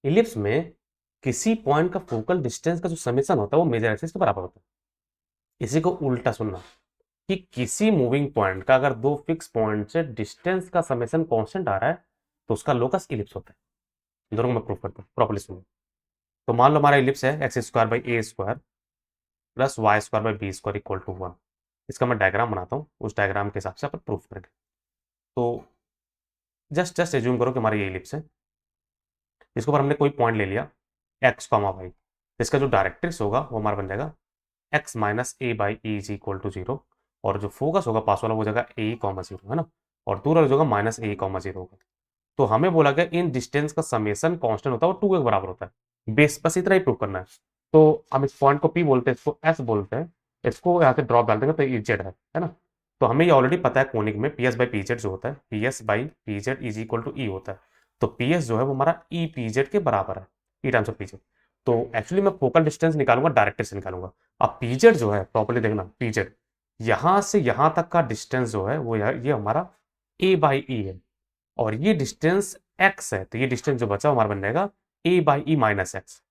Ellipse में किसी point का फोकल डिस्टेंस का जो समेशन होता है वो मेजर एक्सिस के बराबर होता है। इसी को उल्टा सुनना कि किसी मूविंग पॉइंट का अगर दो फिक्स पॉइंट से डिस्टेंस का समेशन कांस्टेंट आ रहा है तो उसका लोकस इलिप्स होता है। दोनों को मैं प्रूफ करता हूँ, प्रॉपर्ली सुनो। तो मान लो हमारा इलिप्स है x square by a square plus y square by b square equal to 1। इसका मैं डायग्राम बनाता हूँ, उस डायग्राम के हिसाब से अपन प्रूफ करेंगे। तो जस्ट जस्ट एज्यूम करो कि हमारा ये इलिप्स है, इसके ऊपर हमने कोई पॉइंट ले लिया एक्स कॉमा वाई। इसका जो डायरेक्ट्रिक्स होगा वो हमारा बन जाएगा x minus a by e is equal to zero, और जो फोकस होगा पास वाला वो जगह ए कॉमा जीरो है ना, और दूर वाला जगह माइनस ए कॉमा जीरो होगा। तो हमें बोला गया इन डिस्टेंस का समेशन कांस्टेंट होता है वो 2 के बराबर होता है। बेस बस इतना ही प्रूव करना है। तो हम इस पॉइंट को पी बोलते हैं, इसको एस बोलते हैं, इसको यहाँ से ड्रॉप डाल देंगे तो ये जेड है ना। तो हमें ये ऑलरेडी पता है कोनिक में P S by P Z जो होता है, P S by P Z is equal to E होता है। तो पी एस जो है वो हमारा ई पी जेड के बराबर है, ई टाइम्स ऑफ पी जेड। तो एक्चुअली मैं फोकल डिस्टेंस निकालूंगा, डायरेक्ट्रिक्स से निकालूंगा। अब पी जेड जो है प्रॉपर्ली देखना, पी जेड यहां से यहां तक का डिस्टेंस जो है वो ये हमारा ए बाई ई है, और ये डिस्टेंस एक्स है। तो ये डिस्टेंस जो बचा हमारा बन जाएगा a by e minus x.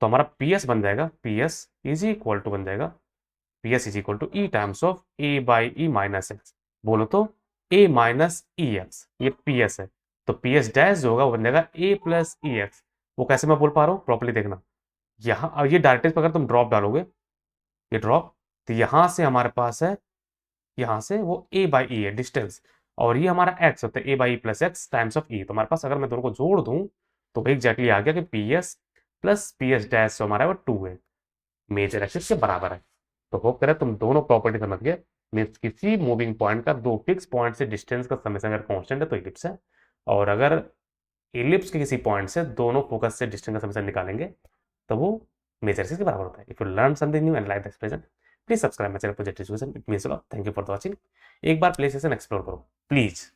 तो हमारा पी एस बन जाएगा, P S is equal to बन जाएगा, P S is equal to e times of a by e minus x. बोलो तो ए माइनस ई एक्स, ये पी एस है। तो पी एस डैश जो होगा वो बन जाएगा ए प्लस ई एक्स। वो कैसे मैं बोल पा रहा हूँ प्रॉपर्ली देखना, यहाँ अब ये डायरेक्ट अगर तुम ड्रॉप डालोगे, ये ड्रॉप, तो यहां से हमारे पास है, यहाँ से वो ए बाई ई है डिस्टेंस, और ये हमारा एक्स होता है a by e plus x times of e. तो हमारे पास अगर मैं दोनों को जोड़ दूं तो एग्जैक्टली आ गया कि P S plus P S dash जो हमारा है वो 2 है, मेजर एक्सिस के बराबर है। तो होप करें तुम दोनों प्रॉपर्टी समझ गए। मीन्स किसी मूविंग पॉइंट का दो फिक्स पॉइंट से डिस्टेंस का समेशन अगर कांस्टेंट है तो इलिप्स है, और अगर इलिप्स के किसी पॉइंट से दोनों फोकस से डिस्टेंस का समेशन निकालेंगे तो वो मेजर एक्सिस के बराबर होता है। If you learn something new and like the expression, please subscribe my channel project education, it means a lot. Thank you for the watching. एक बार प्ले सेशन एक्सप्लोर करो प्लीज।